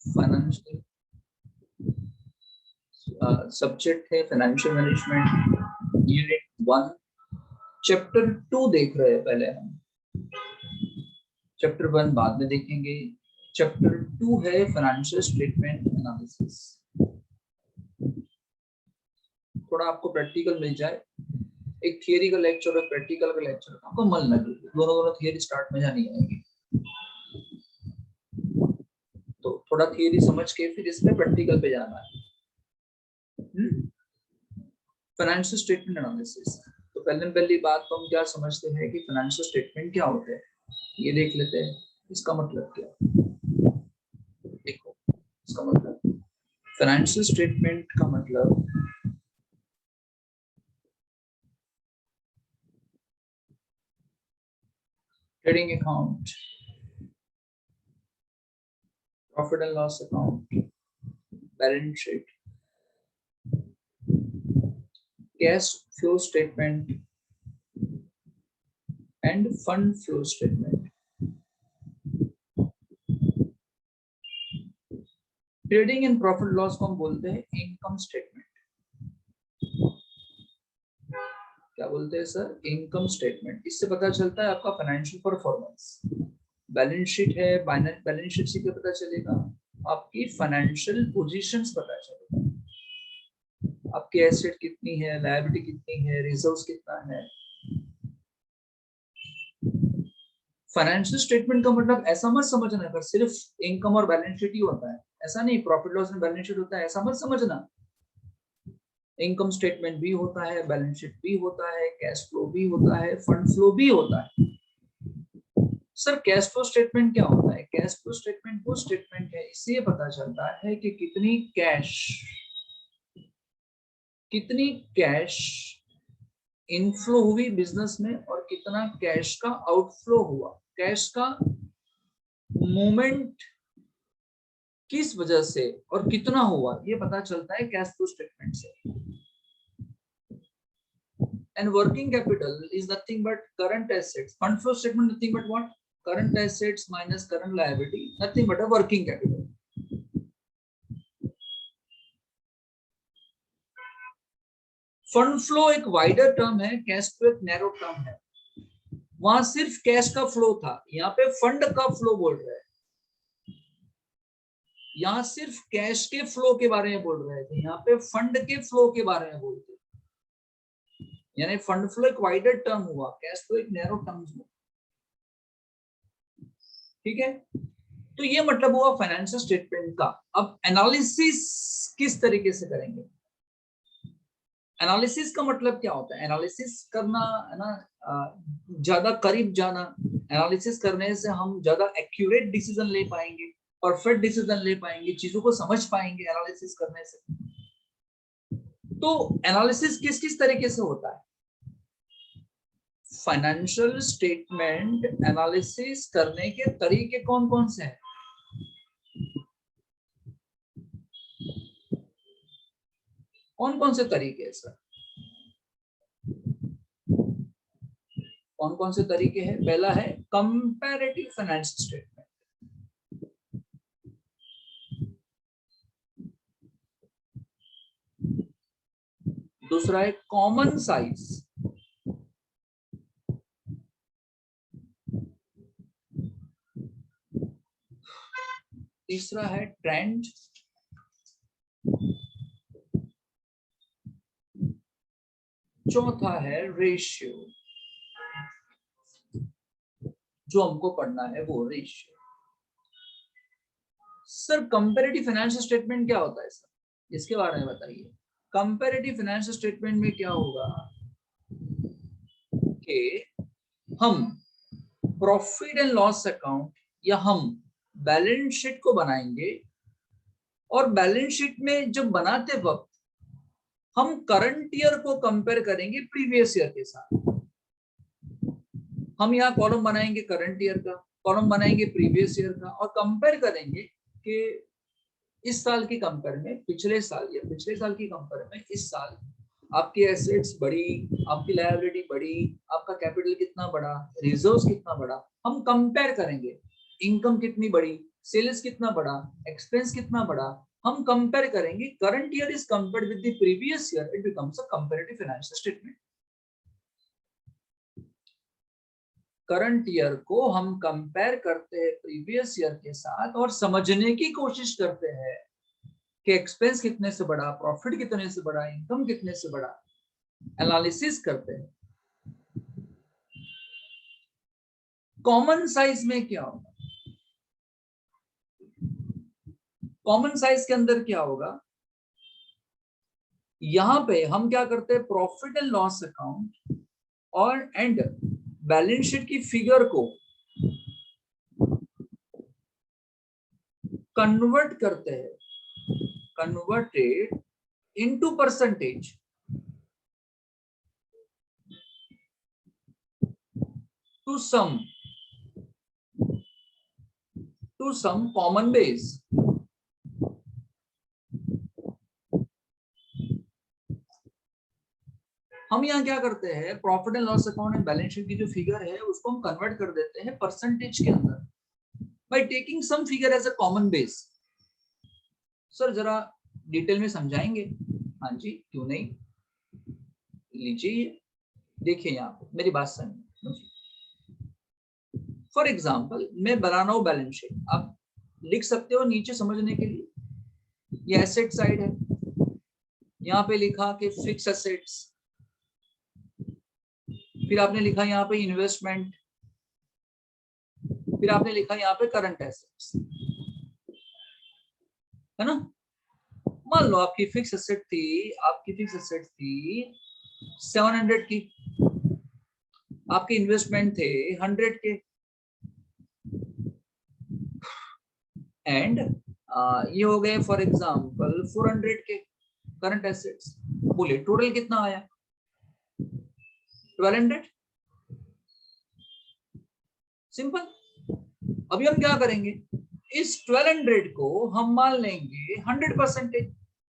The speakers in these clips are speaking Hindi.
फाइनेंशियल सब्जेक्ट है फाइनेंशियल मैनेजमेंट यूनिट 1 चैप्टर 2 देख रहे हैं पहले हम। चैप्टर 1 बाद में देखेंगे। चैप्टर 2 है फाइनेंशियल स्टेटमेंट एनालिसिस। थोड़ा आपको प्रैक्टिकल मिल जाए, एक थियरी का लेक्चर और प्रैक्टिकल का लेक्चर, आपको मन लगे दोनों थियरी स्टार्ट में जानी आएगी, तो थोड़ा थियरी समझ के फिर इसमें प्रैक्टिकल पे जाना है। फाइनेंशियल स्टेटमेंट एनालिसिस, तो पहली बात तो हम क्या समझते हैं कि फाइनेंशियल स्टेटमेंट क्या होते हैं, ये देख लेते हैं। इसका मतलब क्या, देखो इसका मतलब फाइनेंशियल स्टेटमेंट का मतलब trading account, profit and loss account, balance sheet, cash flow statement end fund flow statement. Trading and profit loss को हम बोलते हैं इनकम स्टेटमेंट। क्या बोलते हैं सर? Income statement. इससे पता चलता है आपका फाइनेंशियल परफॉर्मेंस। बैलेंस शीट है, बैलेंस शीट से क्या पता चलेगा? आपकी फाइनेंशियल पोजीशंस पता चलेगा, आपकी एसेट कितनी है, लायबिलिटी कितनी है, रिजर्व्स कितना है। फाइनेंशियल स्टेटमेंट का मतलब ऐसा मत समझना कि सिर्फ इनकम और बैलेंस शीट ही होता है, ऐसा नहीं। प्रॉफिट लॉस में बैलेंस शीट होता है, ऐसा मत समझना। इनकम स्टेटमेंट भी होता है, बैलेंस शीट भी होता है, कैश फ्लो भी होता है, फंड फ्लो भी होता है। सर कैश फ्लो स्टेटमेंट क्या होता है? कैश फ्लो स्टेटमेंट वो स्टेटमेंट है, इससे ये पता चलता है कि कितनी कैश इनफ्लो हुई बिजनेस में और कितना कैश का आउटफ्लो हुआ। कैश का मूवमेंट किस वजह से और कितना हुआ, ये पता चलता है कैश फ्लो स्टेटमेंट से। And working capital is nothing but current assets. Fund flow statement nothing but what? Current assets minus current liability, nothing but a working capital. Fund flow एक वाइडर टर्म है, कैश फ्लो एक नैरो टर्म है। वहां सिर्फ कैश का फ्लो था, यहाँ पे फंड का फ्लो बोल रहे हैं। यहाँ सिर्फ कैश के फ्लो के बारे में बोल रहे थे, यहाँ पे फंड के फ्लो के बारे में बोलते। यानी फंड फ्लो एक वाइडर टर्म हुआ, कैश फ्लो एक नैरो टर्म हुआ। ठीक है, तो ये मतलब हुआ फाइनेंशियल स्टेटमेंट का। अब एनालिसिस किस तरीके से करेंगे? एनालिसिस का मतलब क्या होता है? एनालिसिस करना है ना, ज्यादा करीब जाना। एनालिसिस करने से हम ज्यादा एक्यूरेट डिसीजन ले पाएंगे, परफेक्ट डिसीजन ले पाएंगे, चीजों को समझ पाएंगे एनालिसिस करने से। तो एनालिसिस किस किस तरीके से होता है? फाइनेंशियल स्टेटमेंट एनालिसिस करने के तरीके कौन कौन से हैं? कौन कौन से तरीके हैं सर? कौन कौन से तरीके हैं? पहला है कंपैरेटिव फाइनेंशियल स्टेटमेंट, दूसरा है कॉमन साइज, तीसरा है ट्रेंड, चौथा है रेशियो। जो हमको पढ़ना है वो ratio. Sir comparative financial statement क्या होता है सर? इसके बारे में बताइए। कंपैरेटिव फाइनेंशियल स्टेटमेंट में क्या होगा कि हम प्रॉफिट एंड लॉस अकाउंट या हम बैलेंस शीट को बनाएंगे, और बैलेंस शीट में जब बनाते वक्त हम करंट ईयर को कंपेयर करेंगे प्रीवियस ईयर के साथ। हम यहाँ कॉलम बनाएंगे करंट ईयर का, कॉलम बनाएंगे प्रीवियस ईयर का, और कंपेयर करेंगे कि इस साल की कंपेयर में पिछले साल या पिछले साल की कंपेयर में इस साल आपकी एसेट्स बढ़ी, आपकी लायबिलिटी बढ़ी, आपका कैपिटल कितना बढ़ा, रिजर्व्स कितना बढ़ा। हम कंपेयर करेंगे, इनकम कितनी बढ़ी, सेल्स कितना बढ़ा, एक्सपेंस कितना बढ़ा, हम कंपेयर करेंगे। Current year is compared with the previous year, it becomes a comparative financial statement. Current year को हम कंपेयर करते हैं प्रीवियस ईयर के साथ और समझने की कोशिश करते हैं कि एक्सपेंस कितने से बढ़ा, प्रॉफिट कितने से बढ़ा, इनकम कितने से बढ़ा, एनालिसिस करते हैं। कॉमन साइज में क्या होगा? कॉमन साइज के अंदर क्या होगा? यहां पे हम क्या करते हैं, प्रॉफिट एंड लॉस अकाउंट और एंड बैलेंस शीट की फिगर को कन्वर्ट करते हैं, converted into percentage to some common base. हम यहाँ क्या करते हैं, profit and loss account and balance sheet की जो फिगर है उसको हम कन्वर्ट कर देते हैं परसेंटेज के अंदर by taking some figure as a common base. Sir जरा डिटेल में समझाएंगे? हाँ जी, क्यों नहीं, लीजिए देखिए यहाँ पे मेरी बात समझिए। फॉर एग्जाम्पल मैं बना रहा हूँ बैलेंस शीट, आप लिख सकते हो नीचे समझने के लिए। ये एसेट साइड है, यहाँ पे लिखा कि फिक्स एसेट्स, फिर आपने लिखा यहाँ पे इन्वेस्टमेंट, फिर आपने लिखा यहाँ पे करंट एसेट्स, है ना। मान लो आपकी फिक्स एसेट थी 700 की, आपके इन्वेस्टमेंट थे 100 के, एंड ये हो गए फॉर एग्जांपल 400 के करंट एसेट्स। बोलिए टोटल कितना आया? 1200। सिंपल। अभी हम क्या करेंगे, इस 1200 को हम मान लेंगे 100%,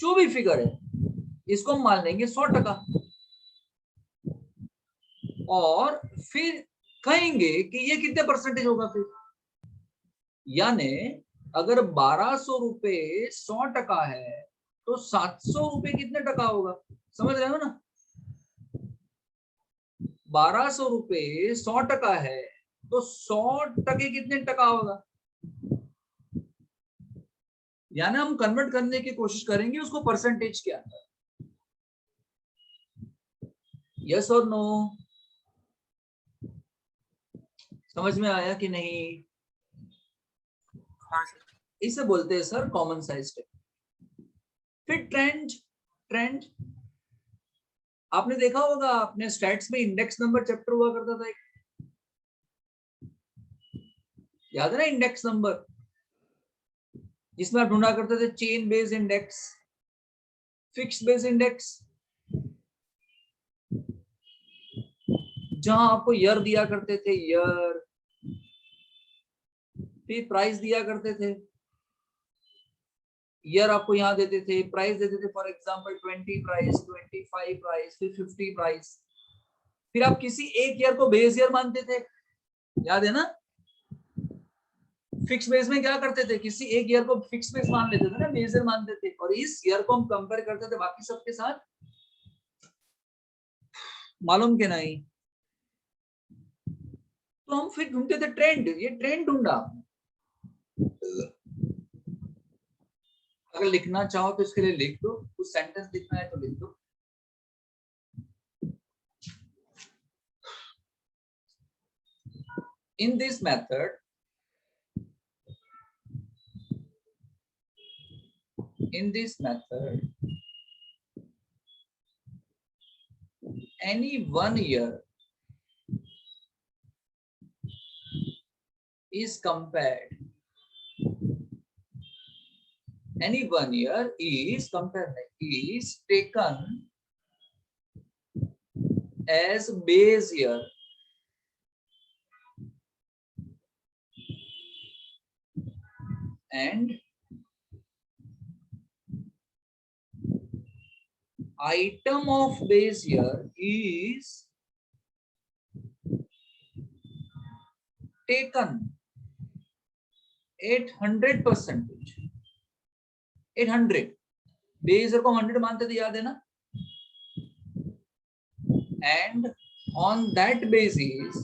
जो भी फिगर है इसको हम मान लेंगे 100%, और फिर कहेंगे कि ये कितने परसेंटेज होगा फिर। यानी अगर 1200 रुपए 100% है तो 700 रुपए कितने टका होगा, समझ रहे हो ना। 1200 रुपए 100% है तो 100% कितने टका होगा। यानी हम कन्वर्ट करने की कोशिश करेंगे उसको परसेंटेज के अंदर। यस और नो? समझ में आया कि नहीं? इसे बोलते हैं सर कॉमन साइज टेबल। फिर ट्रेंड आपने देखा होगा, अपने स्टैट्स में इंडेक्स नंबर चैप्टर हुआ करता था एक, याद है ना, इंडेक्स नंबर, जिसमें आप ढूंढा करते थे chain based index, fix based index, जहां आपको ईयर दिया करते थे, ईयर, फिर प्राइस दिया करते थे। ईयर आपको यहाँ देते थे, प्राइस देते थे, फॉर एग्जांपल 20 प्राइस, 25 प्राइस, फिर 50 प्राइस। फिर आप किसी एक ईयर को बेस ईयर मानते थे, याद है ना। फिक्स बेस में क्या करते थे, किसी एक ईयर को फिक्स बेस मान लेते थे ना, बेस ईयर मानते थे, और इस ईयर को हम कंपेयर करते थे बाकी सबके साथ। मालूम के नहीं? तो हम फिर ढूंढते थे ट्रेंड, ये ट्रेंड ढूंढा। अगर लिखना चाहो तो इसके लिए लिख दो, कुछ सेंटेंस लिखना है तो लिख दो। In this method, any 1 year is compared. Any 1 year is compared, is taken as base year, and item of base year is taken 800%, 800 base को 100 मानते थे, याद है ना? एंड ऑन दैट बेसिस,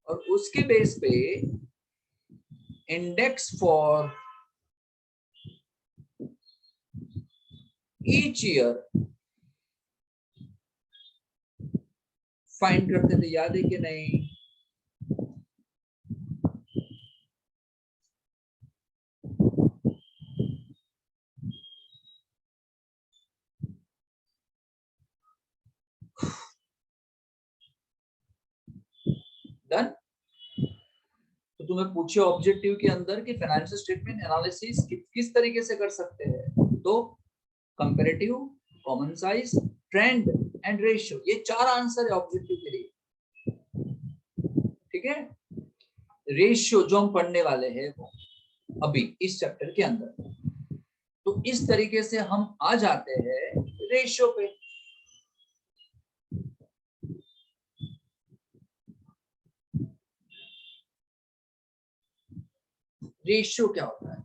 और उसके बेस पे index for each year find करते थे, याद है कि नहीं? डन। तो तुम्हें पूछे ऑब्जेक्टिव के अंदर कि फाइनेंशियल स्टेटमेंट एनालिसिस किस तरीके से कर सकते हैं, तो comparative, common size, trend and ratio, ये 4 आंसर है ऑब्जेक्टिव के लिए। ठीक है, रेशियो जो हम पढ़ने वाले हैं वो अभी इस चैप्टर के अंदर, तो इस तरीके से हम आ जाते हैं रेशियो पे। रेशियो क्या होता है?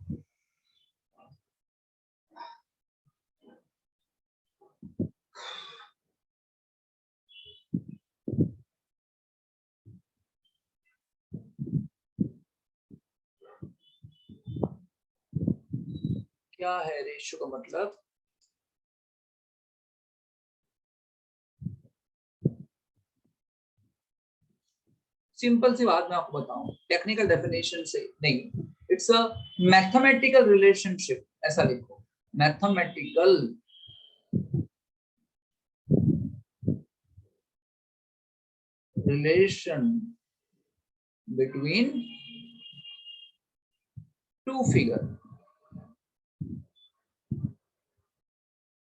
क्या है रेशियो का मतलब? सिंपल सी बात मैं आपको बताऊं, टेक्निकल डेफिनेशन से नहीं, इट्स अ मैथमेटिकल रिलेशनशिप, ऐसा लिखो, mathematical relation between two figure.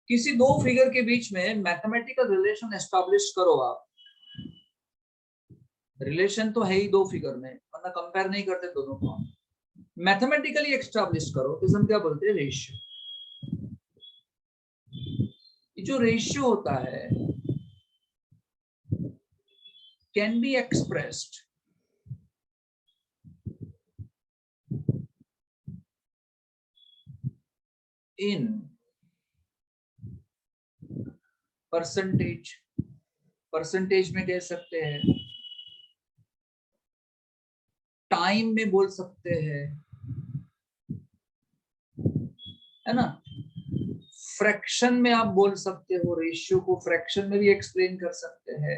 किसी दो फिगर के बीच में मैथमेटिकल रिलेशन एस्टैब्लिश करो आप। रिलेशन तो है ही दो फिगर में, वरना कंपेयर नहीं करते दोनों को। मैथमेटिकली एस्टैब्लिश करो तो हम क्या बोलते हैं? रेशियो। जो रेशियो होता है can be expressed in percentage, percentage में कह सकते हैं, टाइम में बोल सकते हैं, है ना, फ्रैक्शन में आप बोल सकते हो, रेशियो को फ्रैक्शन में भी एक्सप्लेन कर सकते हैं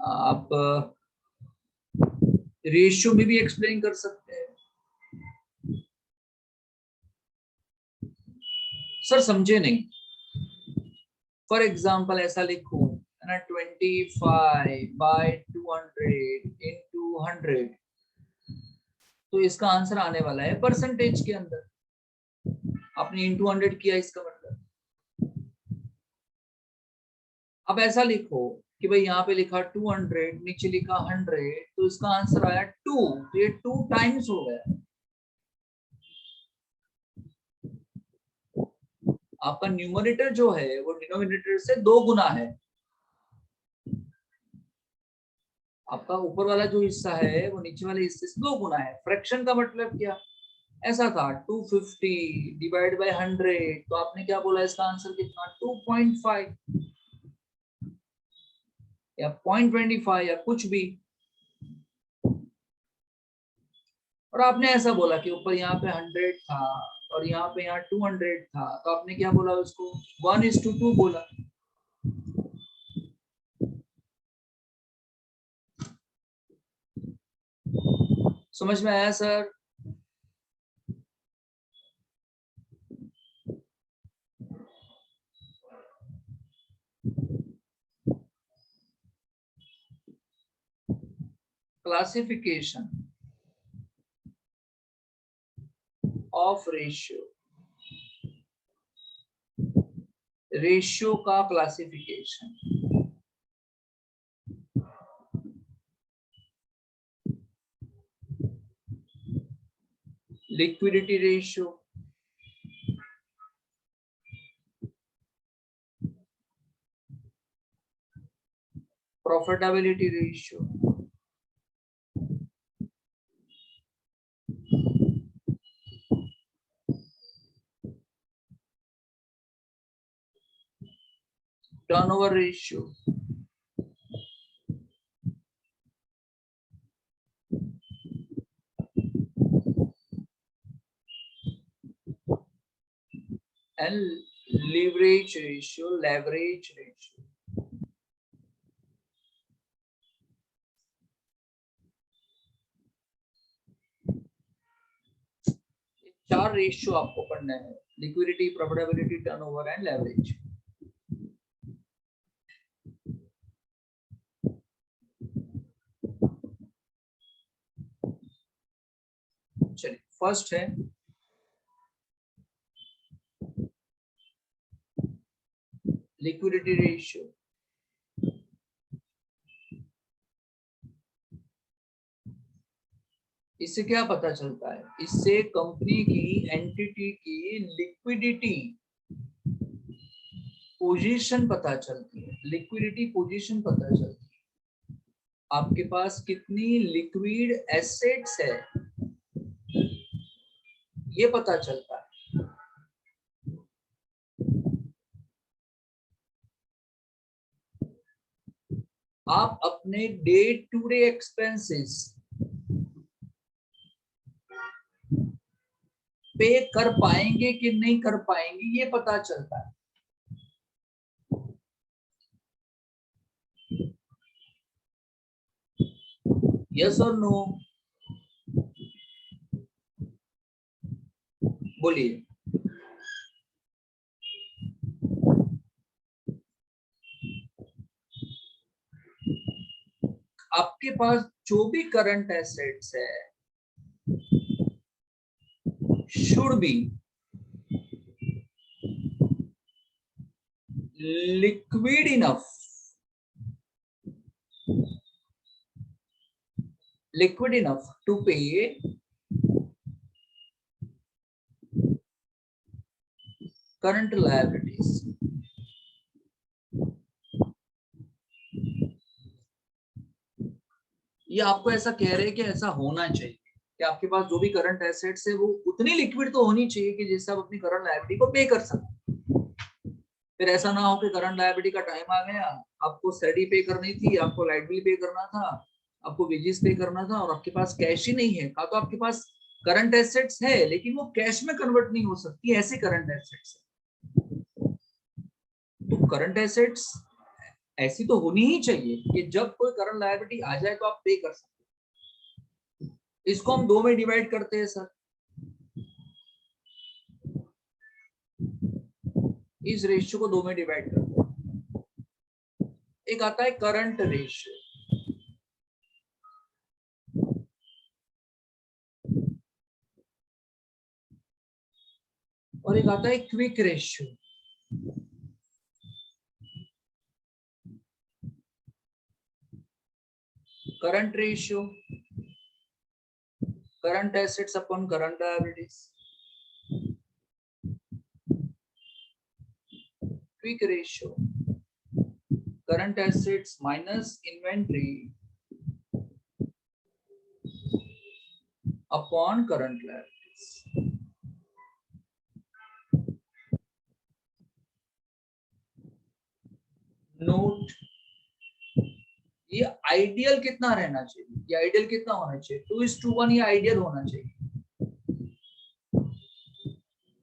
आप, रेशियो में भी एक्सप्लेन कर सकते हैं। सर समझे नहीं? फॉर एग्जाम्पल ऐसा लिखो ना, 25/200 तो इसका आंसर आने वाला है परसेंटेज के अंदर। आपने इंटू 100 किया, इसका मतलब। अब ऐसा लिखो कि भाई यहाँ पे लिखा 200, नीचे लिखा 100, तो इसका आंसर आया 2, तो ये 2 टाइम्स हो गया। आपका न्यूमरेटर जो है वो डिनोमिनेटर से 2 गुना है। आपका ऊपर वाला जो हिस्सा है वो नीचे वाले हिस्से से 2 गुना है। फ्रैक्शन का मतलब क्या? ऐसा था 250 डिवाइड बाय 100, तो आपने क्या बोला, इसका आंसर कितना? 2.5 या 0.25 या कुछ भी। और आपने ऐसा बोला कि ऊपर यहाँ पे 100 था और यहाँ पे 200 था, तो आपने क्या बोला उसको? 1:2 बोला। समझ में आया sir? Classification of ratio, ratio का classification. Liquidity ratio, profitability ratio, turnover ratio, and leverage ratio. चार रेशियो आपको पढ़ना है, liquidity, profitability, turnover and leverage. चलिए, फर्स्ट है लिक्विडिटी रेशियो। इससे क्या पता चलता है? इससे कंपनी की, एंटिटी की लिक्विडिटी पोजीशन पता चलती है, लिक्विडिटी पोजीशन पता चलती है। आपके पास कितनी लिक्विड एसेट्स है ये पता चलता है। आप अपने डे टू डे एक्सपेंसेस पे कर पाएंगे कि नहीं कर पाएंगे ये पता चलता है। यस और नो? बोलिए। आपके पास जो भी करंट एसेट्स है should be liquid enough, to pay current liabilities. ये आपको ऐसा कह रहे हैं कि ऐसा होना चाहिए कि आपके पास जो भी करंट एसेट्स है वो उतनी लिक्विड तो होनी चाहिए कि जिससे आप अपनी करंट लायबिलिटी को पे कर सकें। फिर ऐसा ना हो कि करंट लायबिलिटी का टाइम आ गया, आपको सैलरी पे करनी थी, आपको लाइट बिल पे करना था, आपको वेजेस पे करना था और आपके पास कैश ही नहीं है। का तो आपके पास करंट एसेट्स है लेकिन वो कैश में कन्वर्ट नहीं हो सकती, ऐसे करंट एसेट्स है। तो करंट एसेट्स ऐसी तो होनी ही चाहिए कि जब कोई करंट लायबिलिटी आ जाए तो आप पे कर सकते। इसको हम दो में डिवाइड करते हैं सर। इस रेशियो को दो में डिवाइड करते हैं। एक आता है करंट रेशियो और एक आता है quick ratio. Current ratio, current assets upon current liabilities. Quick ratio, current assets minus inventory upon current liabilities. Note, ये आइडियल कितना रहना चाहिए? ये आइडियल कितना होना चाहिए? 2:1 ये आइडियल होना चाहिए।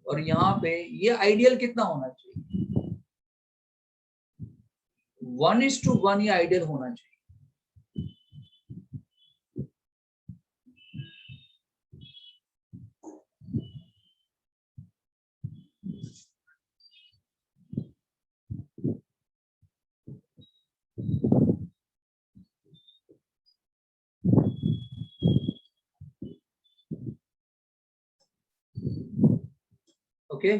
और यहाँ पे ये आइडियल कितना होना चाहिए? 1:1 ये आइडियल होना चाहिए। ओके